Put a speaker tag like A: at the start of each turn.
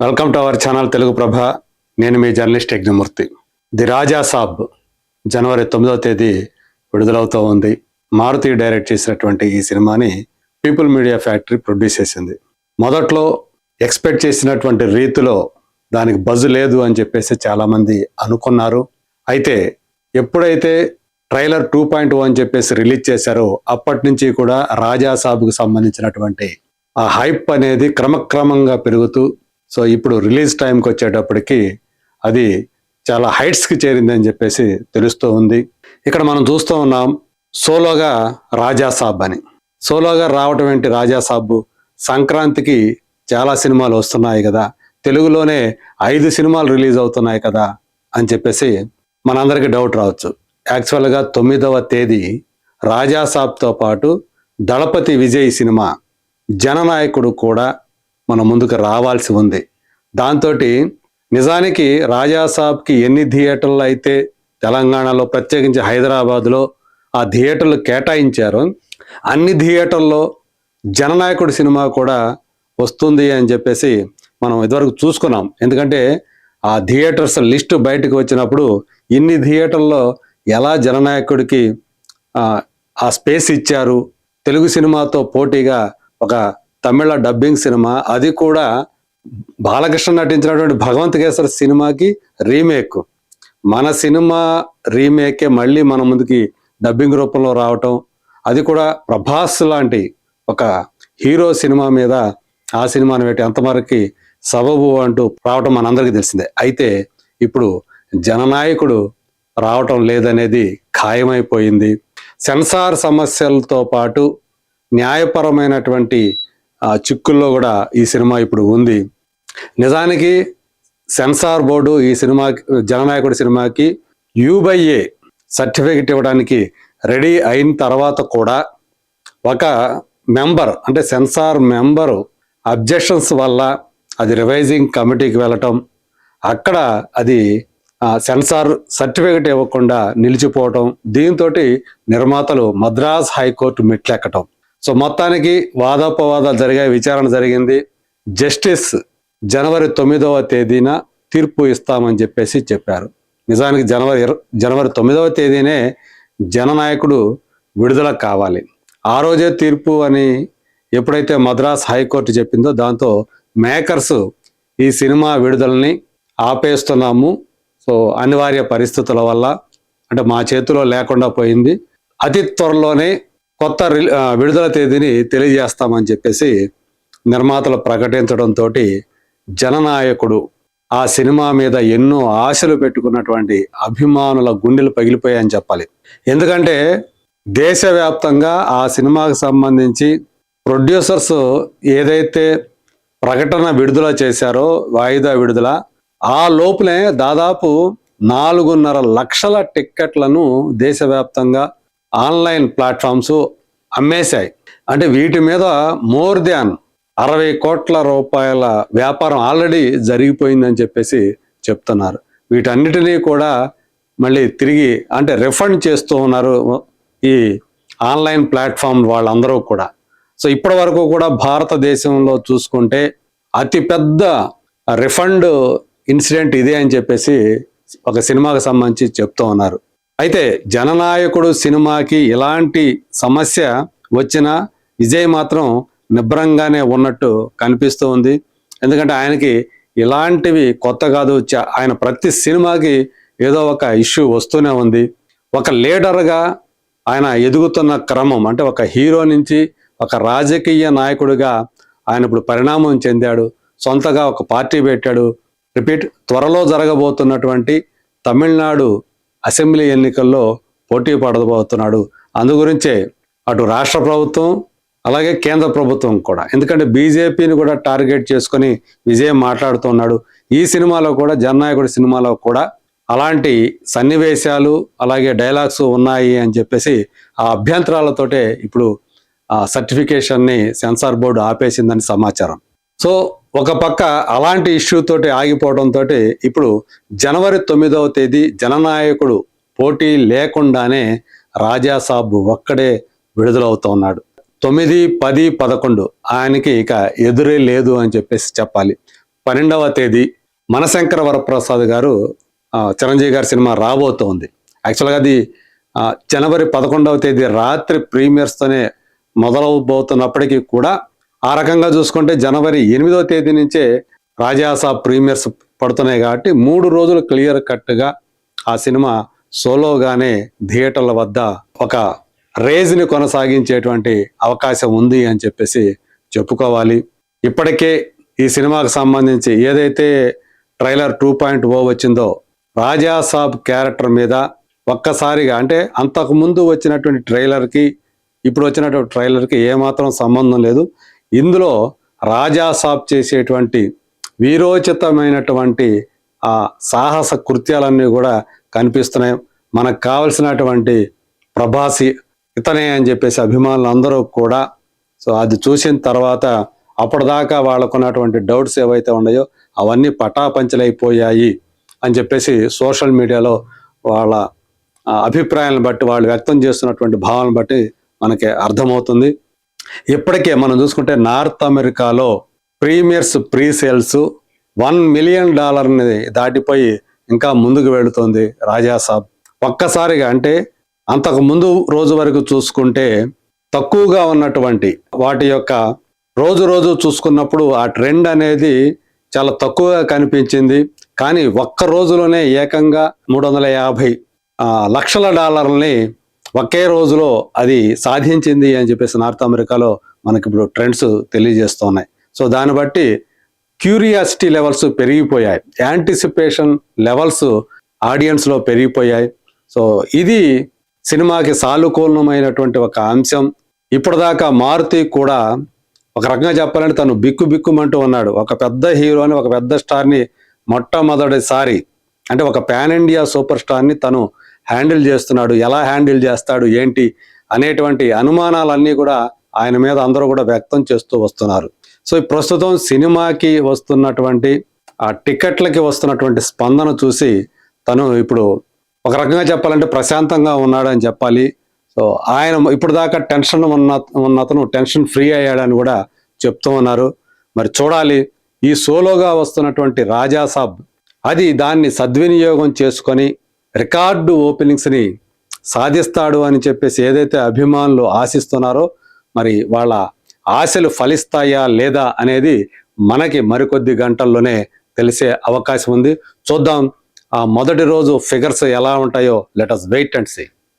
A: Welcome to our channel Telugu Prabha. నేను మీ journalist Yagnamurthy. The Raja Saab జనవరి 9వ తేదీ విడుదలవుతూ ఉంది. మారుతి డైరెక్ట్ చేసినటువంటి ఈ సినిమాని పీపుల్ మీడియా ఫ్యాక్టరీ ప్రొడ్యూస్ చేసింది. మొదట్లో ఎక్స్పెక్ట్ చేసినటువంటి రీతిలో దానికి బజ్ లేదు అని చెప్పేసి చాలామంది అనుకున్నారు. అయితే ఎప్పుడైతే ట్రైలర్ 2.0 అని చెప్పేసి రిలీజ్ చేశారో అప్పటి నుంచి కూడా రాజా సాబ్కు సంబంధించినటువంటి ఆ హైప్ అనేది క్రమక్రమంగా పెరుగుతూ సో ఇప్పుడు రిలీజ్ టైంకి వచ్చేటప్పటికి అది చాలా హైట్స్కి చేరిందని చెప్పేసి తెలుస్తూ ఉంది. ఇక్కడ మనం చూస్తూ ఉన్నాం సోలోగా రాజా సాబ్ అని. సోలోగా రావటం ఏంటి రాజా సాబ్? సంక్రాంతికి చాలా సినిమాలు వస్తున్నాయి కదా, తెలుగులోనే 5 సినిమాలు రిలీజ్ అవుతున్నాయి కదా అని చెప్పేసి మనందరికీ డౌట్ రావచ్చు. యాక్చువల్గా 9వ తేదీ రాజా సాబ్తో పాటు దళపతి విజయ్ సినిమా జననాయకుడు కూడా మన ముందుకు రావాల్సి ఉంది. దాంతో నిజానికి రాజా సాబ్కి ఎన్ని థియేటర్లు అయితే తెలంగాణలో ప్రత్యేకించి హైదరాబాద్లో ఆ థియేటర్లు కేటాయించారో అన్ని థియేటర్లో జననాయకుడు సినిమా కూడా వస్తుంది అని చెప్పేసి మనం ఇదివరకు చూసుకున్నాం. ఎందుకంటే ఆ థియేటర్స్ లిస్టు బయటకు వచ్చినప్పుడు ఇన్ని థియేటర్లో ఎలా జననాయకుడికి ఆ స్పేస్ ఇచ్చారు. తెలుగు సినిమాతో పోటీగా ఒక తమిళ డబ్బింగ్ సినిమా, అది కూడా బాలకృష్ణ నటించినటువంటి భగవంత్ కేసరి సినిమాకి రీమేక్. మన సినిమా రీమేకే మళ్ళీ మన ముందుకి డబ్బింగ్ రూపంలో రావటం, అది కూడా ప్రభాస్ లాంటి ఒక హీరో సినిమా మీద ఆ సినిమాని పెట్టి అంతవరకు సబబు అంటూ రావటం మనందరికీ తెలిసిందే. అయితే ఇప్పుడు జననాయకుడు రావటం లేదనేది ఖాయమైపోయింది. సెన్సార్ సమస్యలతో పాటు న్యాయపరమైనటువంటి చిక్కుల్లో కూడా ఈ సినిమా ఇప్పుడు ఉంది. నిజానికి సెన్సార్ బోర్డు ఈ సినిమా జననాయకుడి సినిమాకి U/A సర్టిఫికెట్ ఇవ్వడానికి రెడీ అయిన తర్వాత కూడా ఒక మెంబర్ అంటే సెన్సార్ మెంబరు అబ్జెక్షన్స్ వల్ల అది రివైజింగ్ కమిటీకి వెళ్ళటం, అక్కడ అది సెన్సార్ సర్టిఫికెట్ ఇవ్వకుండా నిలిచిపోవటం, దీంతో నిర్మాతలు మద్రాస్ హైకోర్టు మెట్లెక్కటం. సో మొత్తానికి వాదోపవాదాలు జరిగాయి, విచారణ జరిగింది. జస్టిస్ జనవరి 9వ తేదీన తీర్పు ఇస్తామని చెప్పేసి చెప్పారు. నిజానికి జనవరి 9వ తేదీనే జననాయకుడు విడుదల కావాలి. ఆ రోజే తీర్పు అని ఎప్పుడైతే మద్రాస్ హైకోర్టు చెప్పిందో దాంతో మేకర్స్ ఈ సినిమా విడుదలని ఆపేస్తున్నాము, సో అనివార్య పరిస్థితుల వల్ల, అంటే మా చేతిలో లేకుండా పోయింది, అతి త్వరలోనే కొత్త విడుదల తేదీని తెలియజేస్తామని చెప్పేసి నిర్మాతలు ప్రకటించడంతో జననాయకుడు ఆ సినిమా మీద ఎన్నో ఆశలు పెట్టుకున్నటువంటి అభిమానుల గుండెలు పగిలిపోయాయని చెప్పాలి. ఎందుకంటే దేశవ్యాప్తంగా ఆ సినిమాకు సంబంధించి ప్రొడ్యూసర్స్ ఏదైతే ప్రకటన విడుదల చేశారో వాయిదా విడుదల, ఆ లోపులే దాదాపు 4.5 లక్షల టిక్కెట్లను దేశవ్యాప్తంగా ఆన్లైన్ ప్లాట్ఫామ్స్ అమ్మేశాయి. అంటే వీటి మీద మోర్ దాన్ 60 కోట్ల రూపాయల వ్యాపారం ఆల్రెడీ జరిగిపోయిందని చెప్పేసి చెప్తున్నారు. వీటన్నిటినీ కూడా మళ్ళీ తిరిగి అంటే రిఫండ్ చేస్తూ ఉన్నారు ఈ ఆన్లైన్ ప్లాట్ఫామ్ వాళ్ళందరూ కూడా. సో ఇప్పటి వరకు కూడా భారతదేశంలో చూసుకుంటే అతిపెద్ద రిఫండ్ ఇన్సిడెంట్ ఇదే అని చెప్పేసి ఒక సినిమాకి సంబంధించి చెప్తూ ఉన్నారు. అయితే జననాయకుడు సినిమాకి ఎలాంటి సమస్య వచ్చినా విజయ్ మాత్రం నిబ్రంగానే ఉన్నట్టు కనిపిస్తూ ఉంది. ఎందుకంటే ఆయనకి ఇలాంటివి కొత్త కాదు, ఆయన ప్రతి సినిమాకి ఏదో ఒక ఇష్యూ వస్తూనే ఉంది. ఒక లీడర్గా ఆయన ఎదుగుతున్న క్రమం, అంటే ఒక హీరో నుంచి ఒక రాజకీయ నాయకుడిగా ఆయన ఇప్పుడు పరిణామం చెందాడు. సొంతగా ఒక పార్టీ పెట్టాడు. త్వరలో జరగబోతున్నటువంటి తమిళనాడు అసెంబ్లీ ఎన్నికల్లో పోటీ పడబోతున్నాడు. అందుగురించే అటు రాష్ట్ర ప్రభుత్వం అలాగే కేంద్ర ప్రభుత్వం కూడా, ఎందుకంటే బీజేపీని కూడా టార్గెట్ చేసుకొని విజయ్ మాట్లాడుతున్నాడు. ఈ సినిమాలో కూడా జననాయకుడి సినిమాలో కూడా అలాంటి సన్నివేశాలు అలాగే డైలాగ్స్ ఉన్నాయి అని చెప్పేసి ఆ అభ్యంతరాలతోటే ఇప్పుడు ఆ సర్టిఫికేషన్ని సెన్సార్ బోర్డు ఆపేసిందని సమాచారం. సో ఒక పక్క అలాంటి ఇష్యూ తోటి ఆగిపోవడంతో ఇప్పుడు జనవరి 9వ తేదీ జననాయకుడు పోటీ లేకుండానే రాజా సాబ్ ఒక్కడే విడుదలవుతున్నాడు. 9, 10, 11 ఆయనకి ఇక ఎదురే లేదు అని చెప్పేసి చెప్పాలి. 12వ తేదీ మనశంకర వరప్రసాద్ గారు చిరంజీవి గారి సినిమా రాబోతోంది. యాక్చువల్గా అది జనవరి 11వ తేదీ రాత్రి ప్రీమియర్స్తోనే మొదలవబోతున్నప్పటికీ కూడా ఆ రకంగా చూసుకుంటే జనవరి 8వ తేదీ నుంచే రాజాసాబ్ ప్రీమియర్స్ పడుతున్నాయి కాబట్టి 3 రోజులు క్లియర్ కట్గా ఆ సినిమా సోలోగానే థియేటర్ల వద్ద ఒక రేజ్ని కొనసాగించేటువంటి అవకాశం ఉంది అని చెప్పేసి చెప్పుకోవాలి. ఇప్పటికే ఈ సినిమాకు సంబంధించి ఏదైతే ట్రైలర్ 2.0 వచ్చిందో రాజాసాబ్ క్యారెక్టర్ మీద ఒక్కసారిగా, అంటే అంతకుముందు వచ్చినటువంటి ట్రైలర్కి ఇప్పుడు వచ్చినటువంటి ట్రైలర్కి ఏమాత్రం సంబంధం లేదు. ఇందులో రాజాసాబ్ చేసేటువంటి వీరోచితమైనటువంటి ఆ సాహస కృత్యాలన్నీ కూడా కనిపిస్తున్నాయి. మనకు కావలసినటువంటి ప్రభాసి ఇతనే అని చెప్పేసి అభిమానులు అందరూ కూడా సో అది చూసిన తర్వాత అప్పటిదాకా వాళ్ళకున్నటువంటి డౌట్స్ ఏవైతే ఉన్నాయో అవన్నీ పటాపంచలైపోయాయి అని చెప్పేసి సోషల్ మీడియాలో వాళ్ళ అభిప్రాయాలను బట్టి వాళ్ళు వ్యక్తం చేస్తున్నటువంటి భావాలను బట్టి మనకి అర్థమవుతుంది. ఇప్పటికే మనం చూసుకుంటే నార్త్ అమెరికాలో ప్రీమియర్స్ ప్రీ సేల్స్ $1 మిలియన్ దాటిపోయి ఇంకా ముందుకు వెళుతోంది రాజాసాబ్. ఒక్కసారిగా, అంటే అంతకు ముందు రోజు వరకు చూసుకుంటే తక్కువగా ఉన్నటువంటి వాటి యొక్క రోజు చూసుకున్నప్పుడు ఆ ట్రెండ్ అనేది చాలా తక్కువగా కనిపించింది. కానీ ఒక్క రోజులోనే ఏకంగా $350 లక్షల ఒకే రోజులో అది సాధించింది అని చెప్పేసి నార్త్ అమెరికాలో మనకి ఇప్పుడు ట్రెండ్స్ తెలియజేస్తున్నాయి. సో దాన్ని బట్టి క్యూరియాసిటీ లెవెల్స్ పెరిగిపోయాయి, యాంటిసిపేషన్ లెవెల్స్ ఆడియన్స్లో పెరిగిపోయాయి. సో ఇది సినిమాకి సానుకూలమైనటువంటి ఒక అంశం. ఇప్పటిదాకా మారుతి కూడా ఒక రకంగా చెప్పాలంటే తను బిక్కుమంటూ ఉన్నాడు. ఒక పెద్ద హీరోని, ఒక పెద్ద స్టార్ని మొట్టమొదటిసారి, అంటే ఒక పాన్ ఇండియా సూపర్ స్టార్ని తను హ్యాండిల్ చేస్తున్నాడు. ఎలా హ్యాండిల్ చేస్తాడు ఏంటి అనేటువంటి అనుమానాలన్నీ కూడా ఆయన మీద అందరూ కూడా వ్యక్తం చేస్తూ వస్తున్నారు. సో ప్రస్తుతం సినిమాకి వస్తున్నటువంటి ఆ టికెట్లకి వస్తున్నటువంటి స్పందన చూసి తను ఇప్పుడు ఒక రకంగా చెప్పాలంటే ప్రశాంతంగా ఉన్నాడని చెప్పాలి. సో ఆయన ఇప్పుడు దాకా టెన్షన్ ఉన్నతను టెన్షన్ ఫ్రీ అయ్యాడని కూడా చెప్తూ ఉన్నారు. మరి చూడాలి, ఈ సోలోగా వస్తున్నటువంటి రాజాసాబ్ అది దాన్ని సద్వినియోగం చేసుకొని రికార్డు ఓపెనింగ్స్ని సాధిస్తాడు అని చెప్పేసి ఏదైతే అభిమానులు ఆశిస్తున్నారో మరి వాళ్ళ ఆశలు ఫలిస్తాయా లేదా అనేది మనకి మరికొద్ది గంటల్లోనే తెలిసే అవకాశం ఉంది. చూద్దాం ఆ మొదటి రోజు ఫిగర్స్ ఎలా ఉంటాయో. Let us wait and see.